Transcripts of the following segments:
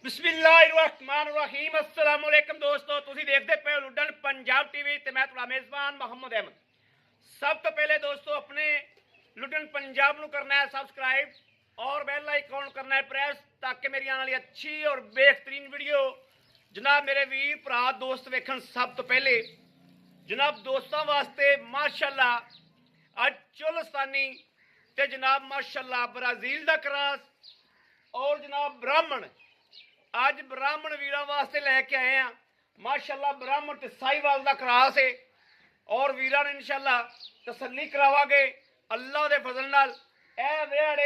बिस्मिल्लाहिर्रहमानिर्रहीम अस्सलाम वालेकुम दोस्तों, तुसी देखते पे लुडन पंजाब टीवी ते मैं तुहाडा मेज़बान मोहम्मद अहमद। सब तो पहले दोस्तों अपने लुडन पंजाब नू करना है सब्सक्राइब और बेल आइकॉन करना है प्रेस, ताकि मेरी आने वाली अच्छी और बेहतरीन वीडियो जनाब मेरे वीर भरा दोस्त वेखन। सब तो पहले जनाब दोस्तों वास्ते माशाअल्लाह अज चोलस्तानी ते जनाब माशाअल्लाह ब्राज़ील दा क्रॉस और जनाब ब्राह्मण अज ब्राह्मण वीर वास्ते लैके आए हैं। माशाअल्लाह ब्राह्मण ते साहिवाल दा क्रॉस है और वीरां ने इंशाअल्लाह तसल्ली करावांगे अल्लाह दे फजल नाल। ए वेड़े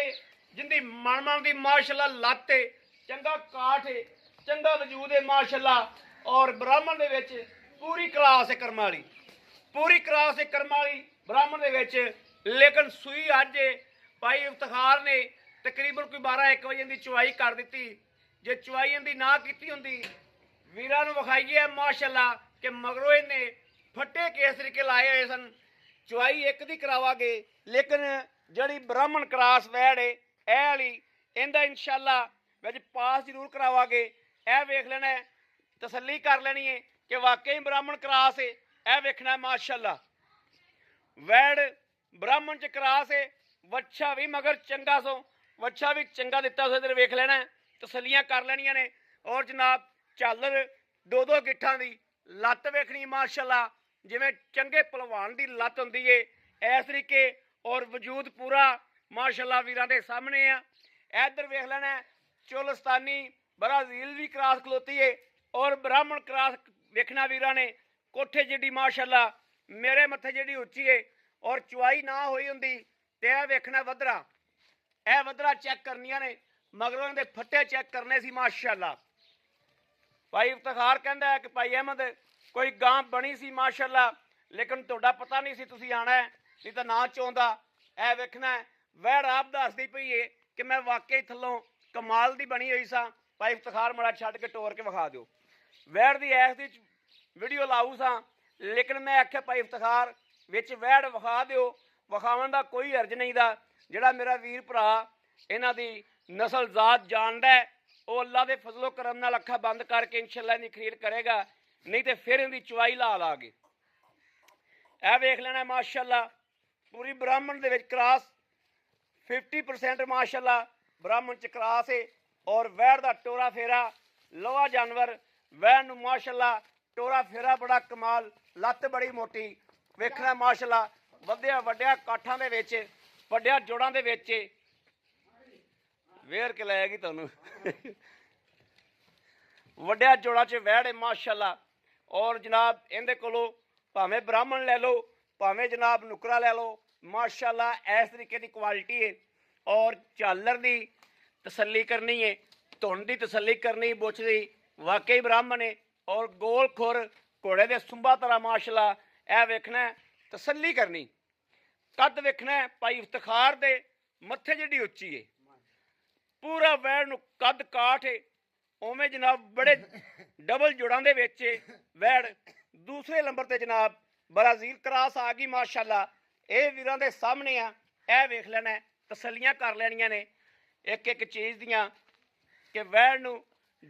जिंदी मन दी माशाअल्लाह लत्त है, चंगा काठ है, चंगा वजूद है माशाअल्लाह। और ब्राह्मण दे विच पूरी क्लास है कर्म वाली, पूरी क्लास है कर्म वाली ब्राह्मण दे विच। लेकिन सूई अज भाई इफ्तिखार ने तकरीबन कोई 12-1 बजे की चुवाई कर दी। जे चुवाई इनकी ना की होंगी वीरां नूं विखाईए माशाअल्लाह कि मगरों इन्हें फट्टे केस तरीके लाए हुए सन। चुवाई एक दी करावांगे, लेकिन जड़ी ब्राह्मण क्रास वैड़ है ए वाली इहदा इंशाअल्लाह विच पास जरूर करावांगे। ए वेख लेना है, तसल्ली कर लेनी है कि वाकई ब्राह्मण क्रास है। ए वेखना है माशाअल्लाह वैड़ ब्राह्मण च क्रास है। वच्छा भी मगर चंगा सो, वच्छा भी चंगा दिता सो। इधर वेख लेना है, तसलियां कर लेनिया ने। और जनाब झालर 2-2 गिट्ठां दी लत्त वेखनी माशाअल्लाह, जिवें चंगे पहलवान दी लत्त हुंदी है इस तरीके। और वजूद पूरा माशाअल्लाह वीरां दे सामने आ। इधर वेख लेना है चोलस्तानी ब्राज़ील भी क्रास खलोती है और ब्राह्मण क्रास वेखना वीरां ने। कोठे जिड्डी माशाअल्लाह मेरे मत्थे जिहड़ी उच्ची है और चुवाई ना हुई हुंदी ते ए वेखना वधरा। ए वधरा चैक करनियां ने, मगरों दे फट्टे चैक करने सी माशाअल्लाह। भाई इफ्तिखार कहता है कि भाई अहमद कोई गां बनी सी माशाअल्लाह, लेकिन तुहाडा पता नहीं सी तुसीं आना है, नहीं तो ना चाहुंदा। ए वेखना है वैड़ आप दसदी पई है कि मैं वाकई थल्लों कमाल दी बनी हुई सा। भाई इफ्तिखार मड़ा छड्ड के टोर के विखा दिओ। वैड़ दी ऐस दी वीडियो लाऊ सा, लेकिन मैं आख्या भाई इफ्तिखार विच वैड़ विखा दिओ। विखावन दा कोई अर्ज नहीं दा। जिहड़ा मेरा वीर भरा इन्हां दी नस्ल जात जानदा है वो अल्लाह के फजलो करम नाल अखा बंद करके इंशाअल्लाह इहदी खरीद करेगा, नहीं तो फिर इहदी चुवाई ला लागे। ए वेख लेना माशाअल्लाह पूरी ब्राह्मण दे विच क्रास 50% माशाअल्लाह ब्राह्मण च क्रास है। और वैड़ दा टोरा फेरा लोहा जानवर वैड़ नूं माशाअल्लाह टोरा फेरा बड़ा कमाल, लत्त बड़ी मोटी वेखना माशाअल्लाह। वड्डिया वड्डिया काठां दे विच वड्डिया जोड़ां दे विच वेर के लाएगी तुहानूं वड्डिया जोड़ा च वैड़ है माशाअल्लाह। और जनाब इहदे कोलों भावें ब्राह्मण लै लो भावें जनाब नुकरा लै लो माशाअल्लाह इस तरीके की क्वालिटी है। और झालर की तसल्ली करनी है, धुन की तसल्ली करनी बुछ दी वाकई ब्राह्मण है। और गोल खुर घोड़े के सुंबा तरह माशाअल्लाह ए वेखना है, तसल्ली करनी। कद वेखना है भाई इफ्तिखार दे मत्थे जिहड़ी उच्ची है, पूरा वैड़ नूं कद काठ है उवें जनाब बड़े डबल जुड़ां दे विच वैड़। दूसरे नंबर ते जनाब ब्राज़ील क्रास आ गई माशाअल्लाह। ये वीरां दे सामने आ। ए वेख लेना है, तसल्लियां कर लैनियां ने एक एक चीज़ दियां कि वैड़ नूं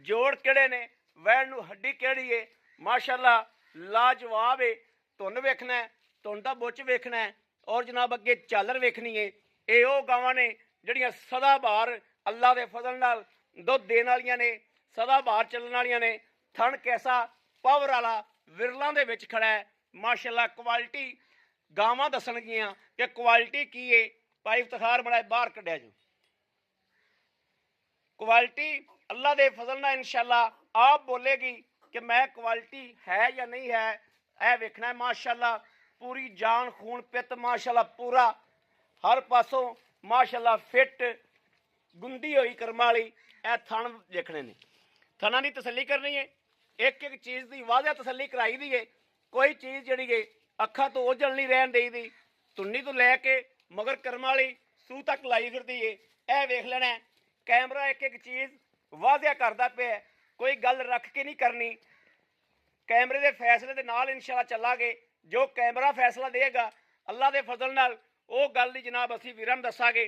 जोड़ किहड़े ने, वैड़ नूं हड्डी किहड़ी है माशाअल्लाह लाजवाब है। धुन वेखना है, धुन दा बुच वेखना है। और जनाब अगे झालर वेखनी है। ये वो गावां ने जिहड़ियां सदाबहार अल्लाह के फजल नाल दुध देने वालियां ने, सदाबहार चलने वालियां ने। थन कैसा पावर वाला विरलों दे विच खड़ा है माशाअल्लाह। क्वालिटी गावां दसणगियां कि क्वालिटी की है। भाई इफ्तिखार बड़ा बाहर कढ़िया जो क्वालिटी अल्लाह के फजल नाल इंशाअल्लाह आप बोलेगी कि मैं क्वालिटी है या नहीं है। यह वेखना है माशाअल्लाह पूरी जान खून पित माशाअल्लाह पूरा हर पासों माशाअल्लाह फिट गुंदी हुई कर्म वाली। ए थन देखने ने, थना की तसल्ली करनी है, एक एक चीज़ की वाजिया तसल्ली कराई दी है। कोई चीज़ जी है अखा तो ओझल नहीं रहन दी दी, तुन्नी तो लैके मगर कर्म वाली सूह तक लाई फिरती है। यह वेख लेना है कैमरा एक एक चीज़ वाजिया करता पे, कोई गल रख के नहीं करनी। कैमरे के फैसले के नाल इंशाअल्लाह चलांगे, जो कैमरा फैसला देगा अल्लाह के फजल नाल वो गल नहीं जनाब असीं वीरां नूं दसांगे।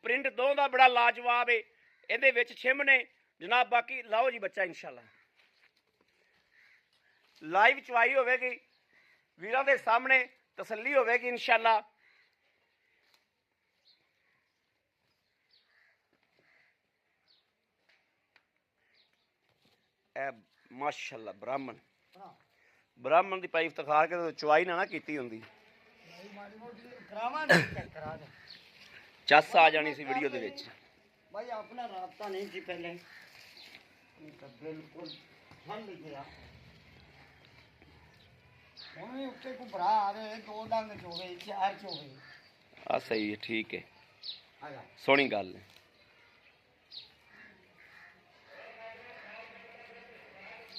प्रिंट दों दा बड़ा लाजवाब है, इहदे विच छिम ने जनाब बाकी लाओ जी बच्चा इंशाल्लाह लाइव चवाई होगी वीरां दे सामने तसल्ली होगी इंशाल्लाह। माशाल्लाह ब्राह्मण की पाई इफ्तिखार के चवाई ना की होंगी चस आ जानी सी वीडियो दे विच भाई अपना राबता नहीं थी पहले तो बिल्कुल ठंड गया हुणे उत्ते को भरा आवे दो डंग चोवे चार चोवे आ सही है ठीक है सोहनी गल है।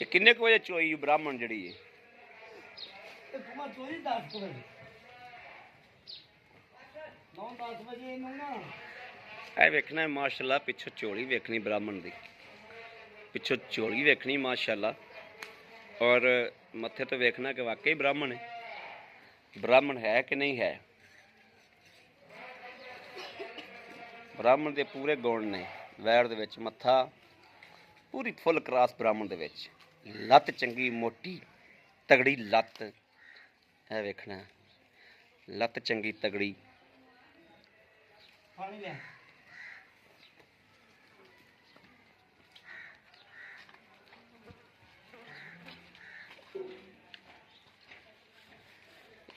ये किन्ने को बजे चोई ब्राह्मण जड़ी है तुम चोरी 10 बजे 9-10 बजे इनू ना ए वेखना है माशाल्लाह पिछो चोली वेखनी ब्राह्मण दी पिछो चोली वेखनी माशाल्लाह और मत्थे तो वेखना कि वाकई ब्राह्मण है कि नहीं है। ब्राह्मण के पूरे गुण ने वैर दे विच मत्था पूरी फुल क्रॉस ब्राह्मण दे विच लत्त चंगी मोटी तगड़ी लत्त है वेखना लत्त चंगी तगड़ी पानी ले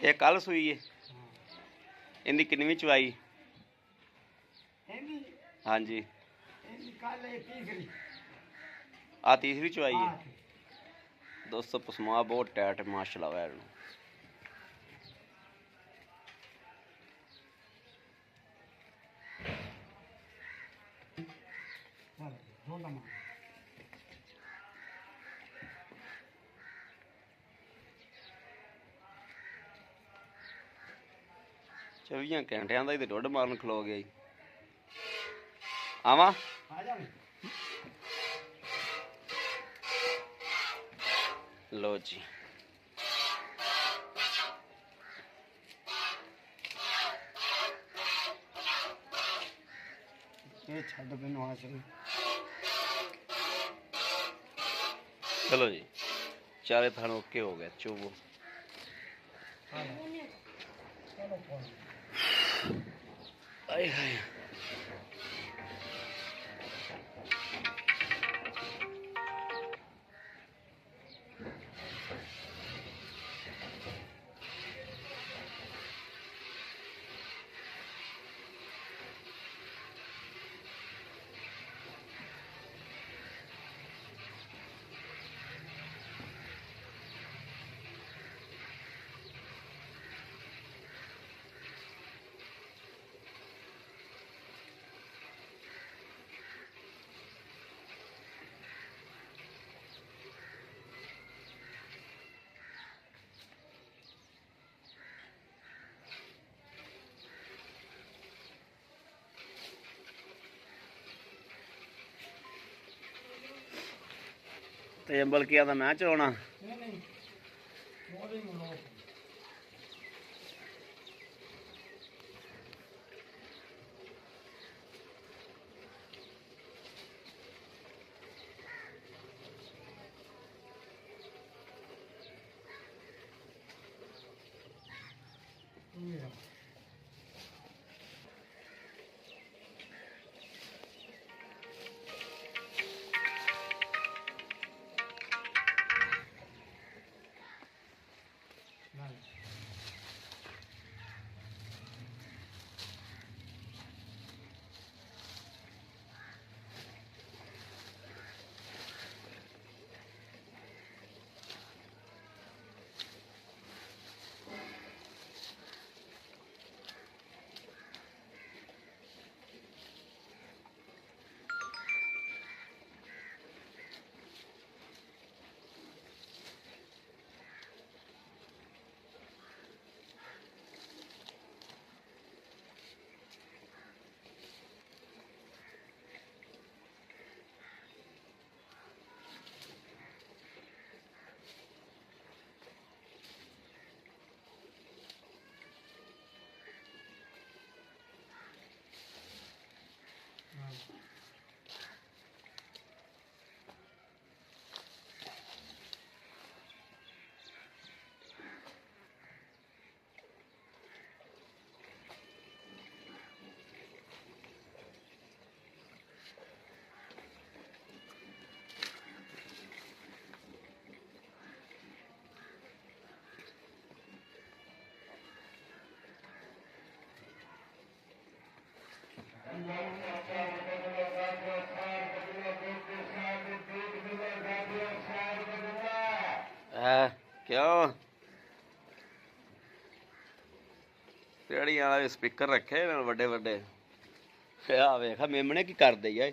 ये कल सुई है इनकी किन्नवीं चवाई हाँ जी आ तीसरी चवाई है दोस्तों पसमा बहुत टाइट माशाल्लाह वैर नूं चौबियां घंटिया का ही ढुड मारन खलो गया जी आवा लो जी ये छड़ पे नवा चलो जी चारे थान ओके हो गया चुबो आए हाय ते बल्कि आदा मैं चलाना ਕਿਉਂ ਕਿਹੜੀ ਵਾਲਾ ਸਪੀਕਰ ਰੱਖੇ ਨਾਲ ਵੱਡੇ ਵੱਡੇ ਆ ਵੇਖ ਮੇਮਣੇ ਕੀ ਕਰਦੇ ਯਾਰ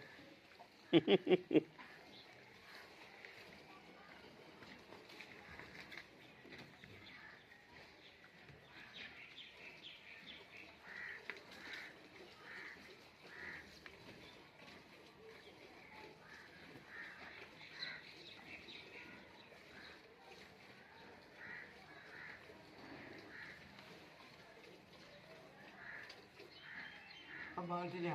अब बाल्टी ले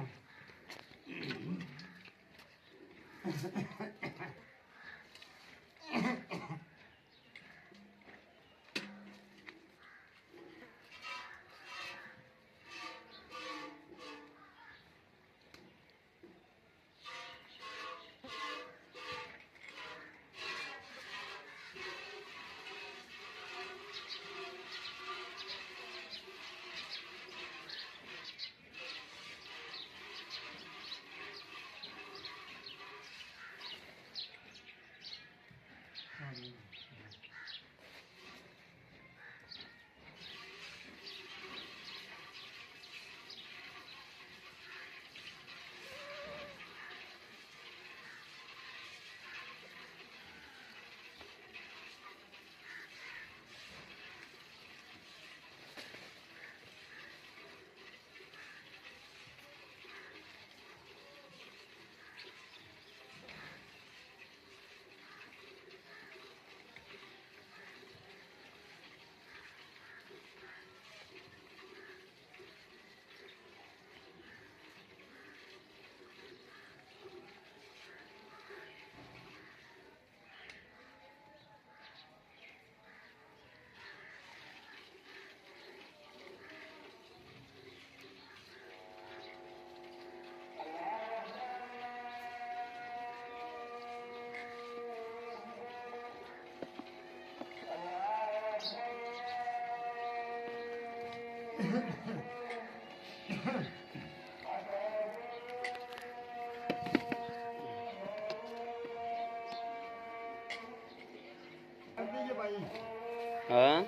ਹਾਂ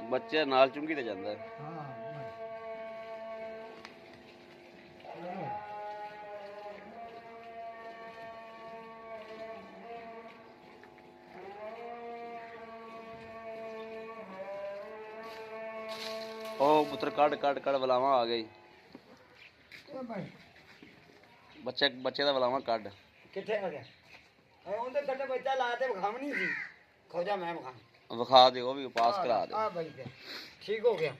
ਬੱਚੇ ਨਾਲ ਚੁੰਗੀ ਤੇ ਜਾਂਦਾ ਉਹ ਪੁੱਤਰ ਕੱਢ ਬਲਾਵਾਂ ਆ ਗਈ ਬੱਚੇ ਦਾ ਬਲਾਵਾਂ ਕੱਢ किथे हो गया ਉਹਦੇ ਕੱਟੇ ਬੱਚਾ ਲਾ ਤੇ ਵਿਖਾਵਣੀ ਸੀ ਖੋਜਾ ਮੈਂ ਵਿਖਾ ਦੇ ਉਹ ਵੀ ਪਾਸ ਕਰਾ ਦੇ ਆ ਬਈ ਤੇ ਠੀਕ ਹੋ ਗਿਆ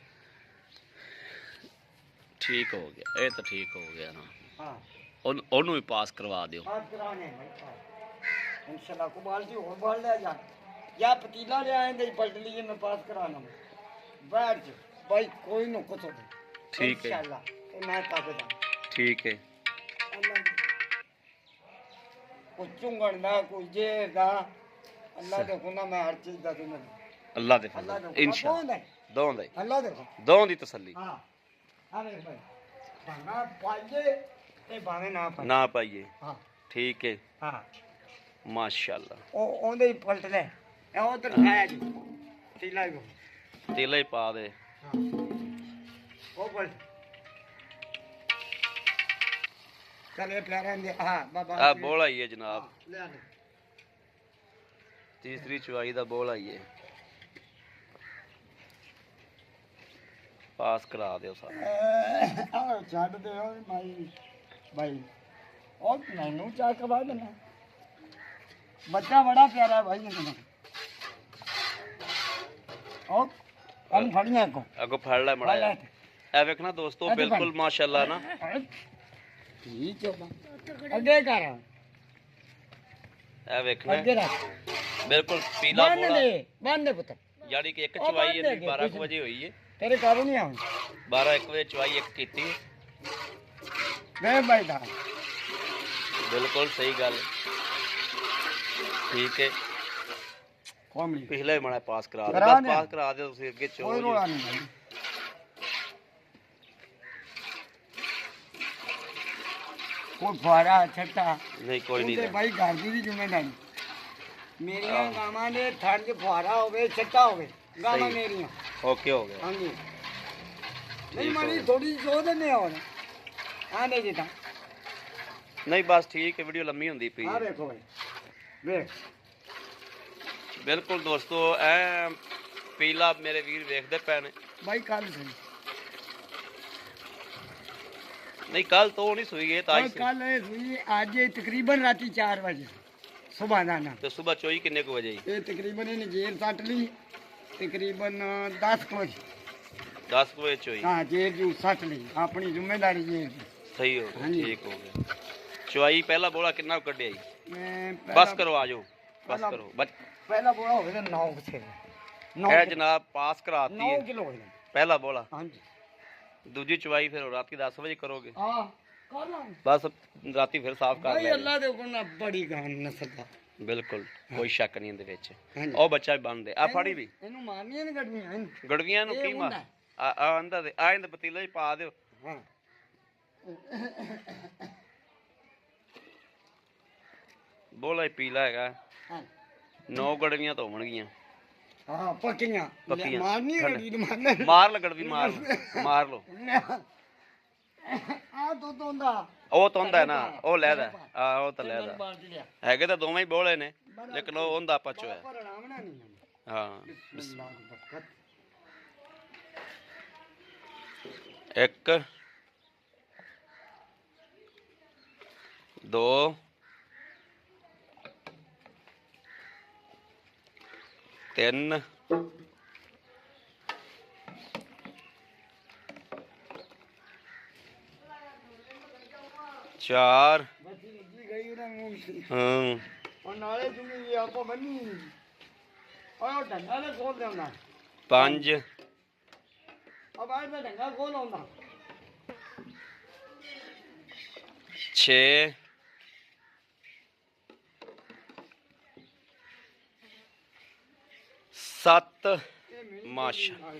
ਠੀਕ ਹੋ ਗਿਆ ਇਹ ਤਾਂ ਠੀਕ ਹੋ ਗਿਆ ਨਾ ਹਾਂ ਉਹਨੂੰ ਵੀ ਪਾਸ ਕਰਵਾ ਦਿਓ ਪਾਸ ਕਰਾਣੇ भाई इंशाल्लाह को बाल्टी और बाल ले जा या पतीला ले आएंगे पलट लिए मैं पास कराना बैठ भाई कोई न कुछ हो ठीक है इंशाल्लाह मैं ताकत ठीक है कोई चुंगन दा कोई जे दा अल्लाह देखो ना मैं हर चीज दा दूंगा अल्लाह दे अल्लाह देखो इंशाल्लाह दों दे अल्लाह देखो दों दी तसल्ली हां अरे भाई भाना पाइए ते भावे ना पाइए हां ठीक है हां माशाल्लाह ओ ओंदे ही पलट ले ए उधर खाया जी तीला को तेला ही पा दे हां ओ पलट चले प्यारे दे हां बाबा आ बोल आई है जनाब ले आ तीसरी चुवाई दा बोल आई है पास करा दियो सारा आ छੱਡ ਦੇ ਓਏ ਮਾਈ ਭਾਈ ਉਹ ਮੈਨੂੰ ਚਾਹ ਕਵਾ ਦੇਣਾ ਬੱਚਾ ਬੜਾ ਪਿਆਰਾ ਭਾਈ ਇਹਨਾਂ ਉਹ ਕੰਮ ਫੜੀਆਂ ਕੋ अगो फड़ ले मड़ा ए वेखना दोस्तों बिल्कुल माशाल्लाह ना ठीक है ਅੱਗੇ ਕਰ ए वेखना ਅੱਗੇ ਰੱਖ बिल्कुल पीला बोला ਬੰਨ ਦੇ ਪੁੱਤ यानी कि एक चुवाई है 12 बजे हुई है ਤੇਰੇ ਕਾਬੂ ਨਹੀਂ ਆਉਂ 12-1 बजे चुवाई एक कीती ਮੈਂ ਭਾਈ ਦਾ बिल्कुल सही गल ठीक है ਕੋਮਲੀ पिछले मड़ा पास करा दे करा बस दे। पास करा दे तुसी अगे चो ਕੋਈ ਰੋਲਾ ਨਹੀਂ ਭਾਈ ਕੋਈ ਫੁਆਰਾ ਛੱਟਾ ਨਹੀਂ ਕੋਈ ਨਹੀਂ ਉਹਦੇ ਦਾ। ਭਾਈ ਘਰ ਦੀ ਵੀ ਜ਼ਿੰਮੇਵਾਰੀ ਮੇਰੀਆਂ ਗਾਵਾਂ ਦੇ ਥੜ 'ਚ ਫੁਆਰਾ ਹੋਵੇ ਛੱਟਾ ਹੋਵੇ ਗਾਵਾਂ ਸਹੀ। ਮੇਰੀਆਂ ਓਕੇ ਹੋ ਗਿਆ। ਹਾਂਜੀ ਨਹੀਂ ਠੀਕ ਮਾਰੀ ਹੋ ਗਿਆ। ਥੋੜੀ ਜੋ ਦਿੰਦੇ ਹੁਣ ਆਂਦੇ ਜੀ ਤਾਂ ਨਹੀਂ ਬਸ ਠੀਕ ਹੈ, ਵੀਡੀਓ ਲੰਮੀ ਹੁੰਦੀ ਪਈ ਆ ਹੈ। ਵੇਖੋ ਭਾਈ ਵੇਖ ਬਿਲਕੁਲ ਦੋਸਤੋ ਐ ਪੀਲਾ ਮੇਰੇ ਵੀਰ ਵੇਖਦੇ ਪਏ ਨੇ। ਭਾਈ ਕੱਲ ਸਹੀ ਨਹੀਂ ਕੱਲ ਤੋਂ ਨਹੀਂ ਸੂਈ ਇਹ ਤਾਂ ਅੱਜ ਕੱਲ ਇਹ ਸੂਈ ਅੱਜ ਇਹ ਤਕਰੀਬਨ ਰਾਤੀ 4 ਵਜੇ ਸੁਬਾਹ ਦਾ ਨਾ ਤੇ ਸਵੇਰ ਚੋਈ ਕਿੰਨੇ ਕੁ ਵਜੇ ਇਹ ਤਕਰੀਬਨ ਇਹਨੇ ਜੇਰ ਸੱਟ ਲਈ ਤਕਰੀਬਨ 10 ਵਜੇ 10 ਕੁ ਵਜੇ ਚੋਈ। ਹਾਂ ਜੇਰ ਜੂ ਸੱਟ ਲਈ ਆਪਣੀ ਜ਼ਿੰਮੇਵਾਰੀ ਜੇਰ ਦੀ ਸਹੀ ਹੋ ਗਿਆ, ਹਾਂਜੀ। ਠੀਕ ਹੋ ਗਿਆ। ਚੁਆਈ ਪਹਿਲਾ ਬੋਲਾ ਕਿੰਨਾ ਕੁ ਕੱਢਿਆ ਜੀ? ਮੈਂ ਬਸ ਕਰੋ ਆ ਜਾਓ, ਬਸ ਪਹਿਲਾਂ- ਕਰੋ ਬਸ। ਪਹਿਲਾ ਬੋਲਾ ਹੋਵੇ ਤਾਂ 9 ਕਿਥੇ ਇਹ ਜਨਾਬ ਪਾਸ ਕਰਾਤੀ 9 ਹੈ ਕਿਲੋ ਹੋਵੇ ਪਹਿਲਾ ਬੋਲਾ। ਹਾਂਜੀ ਦੂਜੀ ਚੁਆਈ ਫਿਰ ਰਾਤੀ 10 ਵਜੇ ਕਰੋਗੇ। ਆ ਕਰ ਲਾਂ ਬਸ ਰਾਤੀ ਫਿਰ ਸਾਫ਼ ਕਰ ਭਾਈ ਲਿਆ। ਅੱਲਾ ਦੇ ਹੁਕਮ ਨਾਲ ਬੜੀ ਗਾਨ ਨਸਲ ਦਾ ਬਿਲਕੁਲ ਕੋਈ ਸ਼ੱਕ ਨਹੀਂ ਇਹਦੇ ਵਿੱਚ। ਹਾਂਜੀ। ਉਹ ਬੱਚਾ ਵੀ ਬਣਦੇ ਆ ਫੜੀ ਵੀ ਇਹਨੂੰ ਮਾਰਨੀਆਂ ਨਹੀਂ ਕੱਢਣੀਆਂ ਇਹਨੂੰ ਗੜਵੀਆਂ ਨੂੰ ਇਹ ਕੀ ਮਾਰ ਹੁੰਦਾ। ਆ ਅੰਦਰ ਦੇ ਆ ਇਹਦੇ ਪਤੀਲੇ 'ਚ ਪਾ ਦਿਓ। ਹਾਂ ਬੋਲਾ ਹੀ ਪੀਲਾ ਹੈਗਾ। ਹਾਂ 9 ਗੜਵੀਆਂ ਤਾਂ ਹੋਣਗੀਆਂ ਹਾਂ ਪੱਕੀਆਂ ਪੱਕੀਆਂ। ਮਾਰਨੀ ਖੰਡ। ਗੱਡੀ ਨੂੰ ਮਾਰਨਾ ਮਾਰ ਲਗੜ ਵੀ ਮਾਰ ਲਓ, ਮਾਰ ਲਓ। ਆ ਦੁੱਧ ਹੁੰਦਾ ਉਹ ਤਾਂ ਹੁੰਦਾ ਹੈ ਨਾ, ਉਹ ਲੈਦਾ ਆ, ਉਹ ਤਾਂ ਲੈਦਾ ਬਾਲਟੀ ਲਿਆ ਹੈਗੇ ਤਾਂ ਦੋਵੇਂ ਹੀ ਬੋਲੇ ਨੇ, ਲੇਕਿਨ ਉਹ ਹੁੰਦਾ ਪਚੋ ਹੈ। ਪਰ ਰਾਮਣਾ ਨਹੀਂ ਹਾਂ ਬਿਸਮਿਲ੍ਲਾਹ ਬਰਕਤ 1 2 3 4 ਬੱਚੀ ਲੱਗੀ ਗਈ ਉਹਦਾ ਮੂੰਹ ਸੀ ਹਾਂ ਉਹ ਨਾਲੇ ਜੁਮੀ ਆਪਾਂ ਬੰਨੀ ਉਹ ਡੰਡਾ ਨੇ ਖੋਲ ਦੇਣਾ 5 ਅਬ ਆਏ ਮੈਂ ਡੰਡਾ ਖੋਲ ਆਉਂਦਾ 6 7 ਮਾਸ਼ਾ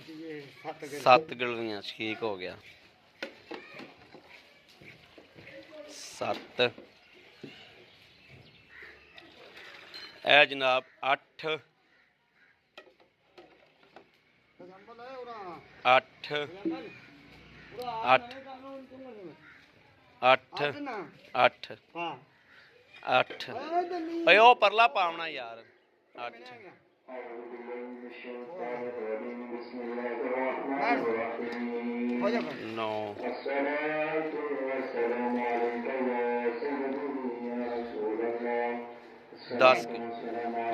7 ਗਲਵੀਆਂ ਠੀਕ ਹੋ ਗਿਆ 7 ਇਹ ਜਨਾਬ 8 8 8 8 ਹਾਂ 8 ਓਏ ਉਹ ਪਰਲਾ ਪਾਉਣਾ ਯਾਰ 8 ਹੋ ਜਾ 9 10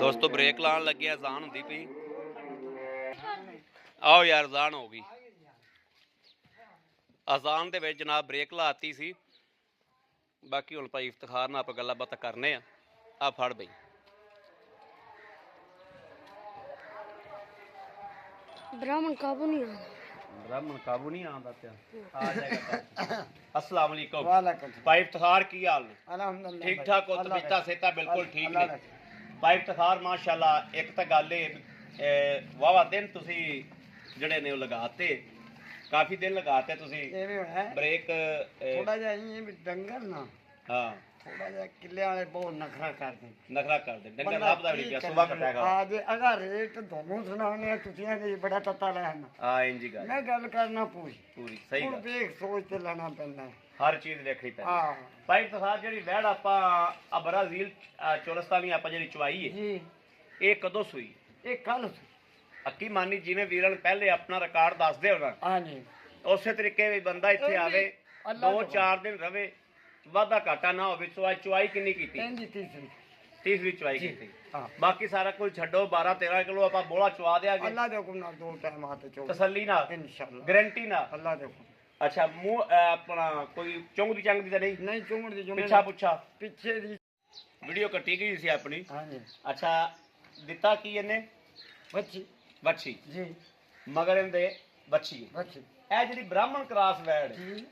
ਦੋਸਤੋ ਬ੍ਰੇਕ ਲਾਉਣ ਲੱਗੇ ਅਜ਼ਾਨ ਹੁੰਦੀ ਪਈ। ਆਓ ਯਾਰ ਅਜ਼ਾਨ ਹੋ ਗਈ। ਅਜ਼ਾਨ ਦੇ ਵਿੱਚ ਜਨਾਬ ਬ੍ਰੇਕ ਲਾਤੀ ਸੀ। ਬਾਕੀ ਹੁਣ ਭਾਈ ਇਫਤਖਾਰ ਨਾਲ ਆਪਾਂ ਗੱਲਾਂ ਬਾਤਾਂ ਕਰਨੇ ਆ ਫੜ ਬਈ। ब्राह्मण काबू नहीं आना ब्राह्मण काबू नहीं आंदा पिया आ जाएगा। अस्सलाम वालेकुम वालेकुम भाई इफ्तिखार की हाल ने? अल्हम्दुलिल्लाह ठीक ठाक हो? तबीयत सेहत बिल्कुल ठीक ने भाई इफ्तिखार माशाल्लाह। एक तो गल वावा दिन तुसी जड़े ने लगाते काफी दिन लगाते तुसी एवें है ब्रेक थोड़ा जा ये भी डंगर ना हाँ थोड़ा जा किले वाले बहुत नखरा करते नखरा कर दे डंगर लाभ दा भी पिया सुबह कटेगा आज अगर रेट दोनों सुनाने तुसियां ने बड़ा तत्ता लेना हां इंजी गल मैं गल करना पूरी पूरी सही ਹੁਣ गल देख सोच ते लेना पैंदा है हर चीज देखनी पैंदी। हां ਭਾਈ ਤਸਾਰ ਜਿਹੜੀ ਵੈੜ ਆਪਾਂ ਆ ਬਰਾਜ਼ੀਲ ਚੋਲਸਤਾਨੀ ਆਪਾਂ ਜਿਹੜੀ ਚਵਾਈ ਹੈ जी ਇਹ ਕਦੋਂ ਸੂਈ? ये कल ਅੱਕੀ ਮਾਨੀ ਜਿਵੇਂ ਵੀਰਾਂ ਨੂੰ ਪਹਿਲੇ ਆਪਣਾ ਰਿਕਾਰਡ ਦੱਸਦੇ ਹੋਣਾ हां जी ਉਸੇ ਤਰੀਕੇ ਵੀ ਬੰਦਾ ਇੱਥੇ ਆਵੇ ਅੱਲਾ 2-4 ਦਿਨ ਰਵੇ ਵਾਧਾ ਘਾਟਾ ਨਾ ਹੋਵੇ। ਚਵਾਈ ਕਿੰਨੀ ਕੀਤੀ? तेंदी तीसरी 30ਵੀਂ ਚਵਾਈ जी ਕੀਤੀ। हां ਬਾਕੀ ਸਾਰਾ ਕੁਝ ਛੱਡੋ 12-13 ਕਿਲੋ ਆਪਾਂ ਬੋਲਾ ਚਵਾ ਦਿਆਂਗੇ अल्लाह दे हुक्म नाल दो टाइम हाथ चो ਤਸੱਲੀ ਨਾਲ इंशाल्लाह ਗਾਰੰਟੀ ਨਾਲ। अल्लाह दे हुक्म ਅੱਛਾ ਮੂੰਹ ਆਪਣਾ ਕੋਈ ਚੁੰਗ ਦੀ ਚੰਗ ਦੀ ਤਾਂ ਨਹੀਂ? नहीं चुमड़ दी जुमड़ ਪਿੱਛਾ ਪੁੱਛਾ पीछे दी ਵੀਡੀਓ ਕੱਟੀ ਗਈ ਸੀ ਆਪਣੀ। हां जी ਅੱਛਾ ਦਿੱਤਾ ਕੀ ਇਹਨੇ? बच्ची ਬੱਚੀ जी ਮਗਰ ਇਹਦੇ ਬੱਚੀ ਹੈ। बच्ची ਇਹ ਜਿਹੜੀ ਬ੍ਰਾਹਮਣ ਕਰਾਸ ਵੈੜ जी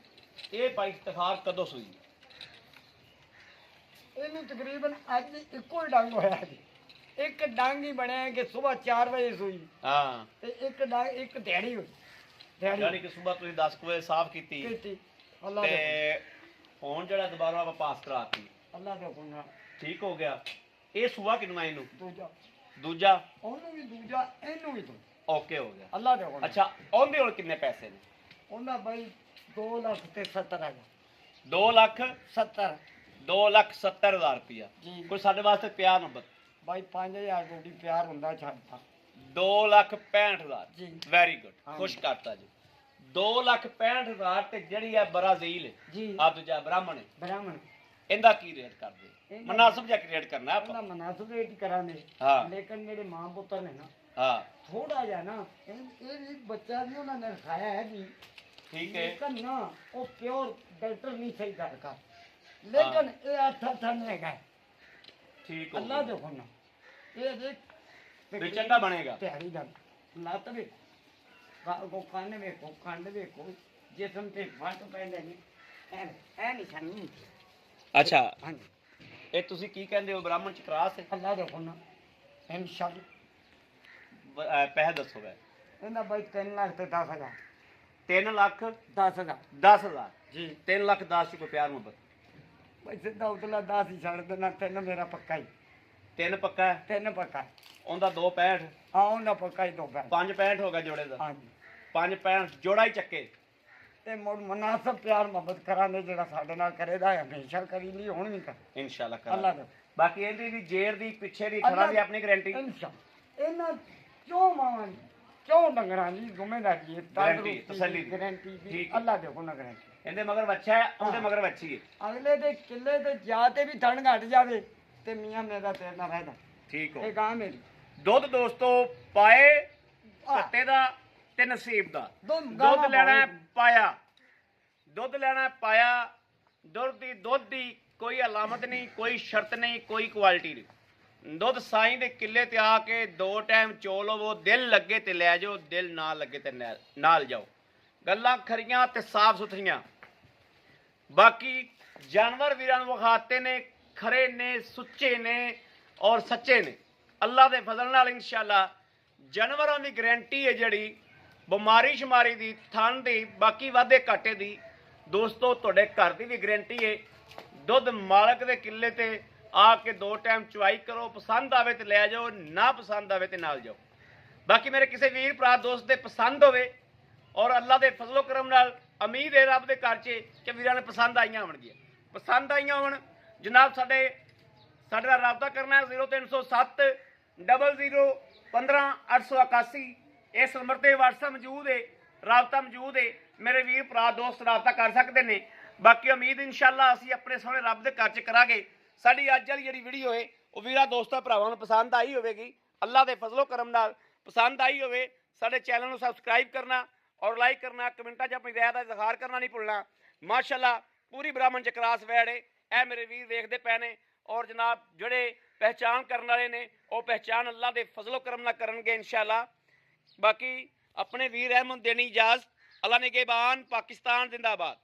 ਇਹ ਭਾਈ ਇਫਤਖਾਰ ਕਦੋਂ ਸੂਈ? ਇਹਨੂੰ ਤਕਰੀਬਨ ਅੱਜ ਇੱਕੋ ਹੀ ਡੰਗ ਹੋਇਆ ਜੀ ਇੱਕ ਡੰਗ ਹੀ ਬਣਿਆ ਕਿ ਸਵੇਰ 4 ਵਜੇ ਸੂਈ ਹਾਂ ਤੇ ਇੱਕ ਡੰਗ ਇੱਕ ਦਿਹਾੜੀ ਹੋਈ ਯਾਨੀ ਦਿਹਾੜੀ ਕਿ ਸਵੇਰ ਤੁਸੀਂ 10 ਵਜੇ ਸਾਫ਼ ਕੀਤੀ ਕੀਤੀ ਅੱਲਾ ਤੇ ਦੇ ਹੁਣ ਜਿਹੜਾ ਦੁਬਾਰਾ ਆਪਾਂ ਪਾਸ ਕਰਾਤੀ, ਅੱਲਾ ਦੇ ਹੁਕਮ ਨਾਲ। ਠੀਕ ਹੋ ਗਿਆ। ਇਹ ਸੂਆ ਕਿੰਨਾ ਇਹਨੂੰ? ਦੂਜਾ ਦੂਜਾ, ਉਹਨੂੰ ਵੀ ਦੂਜਾ, ਇਹਨੂੰ ਵੀ ਦੂਜਾ। ਓਕੇ ਹੋ ਗਿਆ। ਅੱਲਾ ਦੇ ਹੁਕਮ ਨਾਲ। ਅੱਛਾ, ਉਹਦੇ ਹੁਣ ਕਿੰਨੇ ਪੈਸੇ ਨੇ? ਉਹਦਾ ਬਾਈ 2,70,000 2,70,000 2,70,000 ਰੁਪਇਆ। ਜੀ। ਕੋਈ ਸਾਡੇ ਵਾਸਤੇ ਪਿਆ ਨੰਬਰ? ਬਾਈ 5,000 ਰੋਟੀ ਪਿਆਰ ਹੁੰਦਾ ਛੱਡਦਾ 2,65,000 ਜੀ। ਵੈਰੀ ਗੁੱਡ, ਹਾਂਜੀ। ਖੁਸ਼ ਕਰਤਾ ਜੀ। 2,65,000 ਤੇ ਜਿਹੜੀ ਹੈ ਬਰਾਜ਼ੀਲ ਜੀ। ਆ ਦੂਜਾ ਬ੍ਰਾਹਮਣ ਹੈ, ਬ੍ਰਾਹਮਣ ਇਹਦਾ ਕੀ ਰੇਟ ਕਰਦੇ? ਇਹਦਾ- ਮਨਾਸਬ ਜਿਹਾ ਰੇਟ ਕਰਨਾ ਉਹਦਾ ਆਪਾਂ। ਮਨਾਸਬ ਰੇਟ ਕਰਾਂਗੇ। ਹਾਂ। ਲੇਕਿਨ ਮੇਰੇ ਮਾਂ ਪੁੱਤਰ ਨੇ ਨਾ ਹਾਂ, ਥੋੜਾ ਜਿਹਾ ਨਾ ਇਹ ਵੀ ਬੱਚਾ ਵੀ ਉਹਨਾਂ ਨੇ ਰਖਾਇਆ ਹੈ ਜੀ, ਠੀਕ ਹੈ। ਲੇਕਿਨ ਨਾ ਉਹ ਪਿਓਰ ਡਾਕਟਰ ਨਹੀਂ ਸਹੀ ਕਰਦਾ, ਲੇਕਿਨ ਇਹ ਅੱਠਾ ਨਹੀਂ ਹੈਗਾ। ਠੀਕ ਹੋ ਅੱਲਾ ਗਿਆ। ਦੇ ਹੁਕਮ ਨਾਲ ਇਹ ਦੇਖ ਵੀ ਚੰਗਾ ਬਣੇਗਾ। ਤਿਆਰੀ ਦਾ ਲੱਤ ਵੇ ਕੋ ਕੰਨ ਵੇਖੋ, ਕੰਡ ਵੇਖੋ, ਜਿਸਮ ਤੇ ਫੱਟ ਪੈਂਦੇ ਨੇ, ਐ ਨਿਸ਼ਾਨੀ। ਅੱਛਾ, ਹਾਂਜੀ, ਇਹ ਤੁਸੀਂ ਕੀ ਕਹਿੰਦੇ ਹੋ, ਬ੍ਰਾਹਮਣ ਚ ਕਰਾਸ ਹੈ? ਅੱਲਾ ਦੇ ਹੁਕਮ ਨਾਲ ਇਨਸ਼ਾਅੱਲਾ। ਪੈਸੇ ਦੱਸੋ ਵੇ। ਇਹਦਾ ਬਾਈ 3 ਲੱਖ ਤੇ 10,000 3,10,000 10,000 ਜੀ। 3,10,000 ਕੋਈ ਪਿਆਰ ਮੁਹੱਬਤ? ਬਾਈ ਸਿੱਧਾ ਉਤਲਾ 10 ਹੀ ਛੱਡ ਦੇਣਾ, 3 ਮੇਰਾ ਪੱਕਾ ਹੀ, 3 ਪੱਕਾ ਹੈ, 3 ਪੱਕਾ। ਉਹਦਾ 2,65 ਹਾਂ ਉਹਦਾ ਪੱਕਾ ਹੀ 2 ਪੈ। 5,65 ਹੋ ਗਿਆ ਜੋੜੇ ਦਾ। ਹਾਂਜੀ, 5,65 ਜੋੜਾ ਹੀ ਚੱਕੇ। ਤੇ ਮੁੜ ਮਨਾਸਬ ਪਿਆਰ ਮੁਹੱਬਤ ਕਰਾਂਗੇ ਜਿਹੜਾ ਸਾਡੇ ਨਾਲ ਕਰੇਦਾ ਹਮੇਸ਼ਾ ਕਰੀ ਲਈ, ਹੁਣ ਵੀ ਕਰ ਇਨਸ਼ਾਅੱਲਾ ਅੱਲਾ ਕਰਾਂਗੇ। ਦੇ ਬਾਕੀ ਇਹਦੀ ਵੀ ਜੇਰ ਦੀ ਪਿੱਛੇ ਦੀ ਖੜਾ ਦੀ ਆਪਣੀ ਗਾਰੰਟੀ। ਇਨਸ਼ਾਅੱਲਾ। ਇਹਨਾਂ ਕਿਉਂ ਮਾਵਾਂ ਦੀ, ਕਿਉਂ ਡੰਗਰਾਂ ਦੀ ਜ਼ਿੰਮੇਦਾਰੀ ਹੈ, ਗਾਰੰਟੀ, ਤਸੱਲੀ ਦੀ। ਗਾਰੰਟੀ ਦੀ। ਠੀਕ ਹੈ। ਅੱਲਾ ਦੇ ਹੁਕਮ ਨਾਲ ਗਾਰੰਟੀ। ਇਹਦੇ ਮਗਰ ਬੱਚਾ ਹੈ, ਉਹਦੇ ਹਾਂ। ਮਗਰ ਬੱਚੀ ਹੈ। ਅਗਲੇ ਦੇ ਕਿੱਲੇ ਤੇ ਜਾ ਤੇ ਵੀ ਠੰਡ ਘਟ ਜਾਵੇ ਤੇ ਮੀਆਂ ਮੇਰਾ ਤੇਰੇ ਨਾਲ ਰਹਿਦਾ। ਠੀਕ ਹੋ। ਇਹ ਗਾਂ ਮੇਰੀ ਦੁੱਧ ਦੋਸਤੋ ਪਾਏ ਘੱਟੇ ਦਾ ਤੇ ਨਸੀਬ ਦਾ। ਦੁੱਧ ਦੁੱਧ ਲੈਣਾ ਹੈ ਪਾਇਆ, ਦੁੱਧ ਲੈਣਾ ਹੈ ਪਾਇਆ। ਦੁੱਧ ਦੀ ਕੋਈ ਅਲਾਮਤ ਨਹੀਂ, ਕੋਈ ਸ਼ਰਤ ਨਹੀਂ, ਕੋਈ ਕੁਆਲਿਟੀ ਨਹੀਂ। ਦੁੱਧ ਸਾਈਂ ਦੇ ਕਿੱਲੇ ਤੇ ਆ ਕੇ 2 ਟਾਈਮ ਚੋ ਲਵੋ, ਦਿਲ ਲੱਗੇ ਤੇ ਲੈ ਜਾਓ, ਦਿਲ ਨਾ ਲੱਗੇ ਤੇ ਨਾਲ ਜਾਓ। ਗੱਲਾਂ ਖਰੀਆਂ ਤੇ ਸਾਫ ਸੁਥਰੀਆਂ। ਬਾਕੀ ਜਾਨਵਰ ਵੀਰਾਂ ਨੂੰ ਵਿਖਾਤੇ ਨੇ, ਖਰੇ ਨੇ, ਸੁੱਚੇ ਨੇ ਔਰ ਸੱਚੇ ਨੇ। ਅੱਲਾ ਦੇ ਫਜ਼ਲ ਨਾਲ ਇਨਸ਼ਾਅੱਲਾ ਜਾਨਵਰਾਂ ਦੀ ਗਾਰੰਟੀ ਹੈ, ਜਿਹੜੀ ਬਿਮਾਰੀ ਸ਼ਮਾਰੀ ਦੀ, ਥਣ ਦੀ, ਬਾਕੀ ਵਾਧੇ ਘਾਟੇ ਦੀ ਦੋਸਤੋ ਤੁਹਾਡੇ ਘਰ ਦੀ ਵੀ ਗਾਰੰਟੀ ਹੈ। ਦੁੱਧ ਮਾਲਕ ਦੇ ਕਿੱਲੇ ਤੇ ਆ ਕੇ 2 ਟਾਈਮ ਚੁਆਈ ਕਰੋ, ਪਸੰਦ ਆਵੇ ਤੇ ਲੈ ਜਾਓ, ਨਾ ਪਸੰਦ ਆਵੇ ਤੇ ਨਾਲ ਜਾਓ। ਬਾਕੀ ਮੇਰੇ ਕਿਸੇ ਵੀਰ ਭਰਾ ਦੋਸਤ ਦੇ ਪਸੰਦ ਹੋਵੇ ਔਰ ਅੱਲਾ ਦੇ ਫਜ਼ਲੋ ਕਰਮ ਨਾਲ ਉਮੀਦ ਹੈ ਰੱਬ ਦੇ ਘਰ 'ਚ ਕਿ ਵੀਰਾਂ ਨੇ ਪਸੰਦ ਆਈਆਂ ਹੋਣਗੀਆਂ। ਪਸੰਦ ਆਈਆਂ ਹੋਣ ਜਨਾਬ ਸਾਡੇ ਦਾ ਰਾਬਤਾ ਕਰਨਾ ਹੈ 0307 00 15 881। ਇਸ ਨੰਬਰ ਤੇ WhatsApp ਮੌਜੂਦ ਹੈ, ਰਾਬਤਾ ਮੌਜੂਦ ਹੈ। ਮੇਰੇ ਵੀਰ ਭਰਾ ਦੋਸਤ ਰਾਬਤਾ ਕਰ ਸਕਦੇ ਨੇ। ਬਾਕੀ ਉਮੀਦ ਇਨਸ਼ਾਅੱਲਾ ਅਸੀਂ ਆਪਣੇ ਸੋਹਣੇ ਰੱਬ ਦੇ ਘਰ 'ਚ ਕਰਾਂਗੇ। ਸਾਡੀ ਅੱਜ ਵਾਲੀ ਜਿਹੜੀ ਵੀਡੀਓ ਹੈ ਉਹ ਵੀਰਾਂ ਦੋਸਤਾਂ ਭਰਾਵਾਂ ਨੂੰ ਪਸੰਦ ਆਈ ਹੋਵੇਗੀ। ਅੱਲਾ ਦੇ ਫਜ਼ਲੋ ਕਰਮ ਨਾਲ ਪਸੰਦ ਆਈ ਹੋਵੇ, ਸਾਡੇ ਚੈਨਲ ਨੂੰ ਸਬਸਕ੍ਰਾਈਬ ਕਰਨਾ ਔਰ ਲਾਈਕ ਕਰਨਾ, ਕਮੈਂਟਾਂ 'ਚ ਆਪਣੀ ਰਾਏ ਦਾ ਇਜ਼ਹਾਰ ਕਰਨਾ ਨਹੀਂ ਭੁੱਲਣਾ। ਮਾਸ਼ਾਅੱਲਾ ਪੂਰੀ ਬ੍ਰਾਹਮਣ 'ਚ ਕਲਾਸ ਵੈੜ ਹੈ। ਇਹ ਮੇਰੇ ਵੀਰ ਵੇਖਦੇ ਪਏ ਨੇ ਔਰ ਜਨਾਬ ਜਿਹੜੇ ਪਹਿਚਾਨ ਕਰਨ ਵਾਲੇ ਨੇ ਉਹ ਪਹਿਚਾਨ ਅੱਲਾ ਦੇ ਫਜ਼ਲੋ ਕਰਮ ਨਾਲ ਕਰਨਗੇ ਇਨਸ਼ਾਅੱਲਾ। ਬਾਕੀ ਆਪਣੇ ਵੀਰ ਅਹਿਮਦ ਦੇਣੀ ਇਜਾਜ਼ਤ। ਅੱਲਾ ਨਿਗਹਿਬਾਨ, ਪਾਕਿਸਤਾਨ ਜ਼ਿੰਦਾਬਾਦ।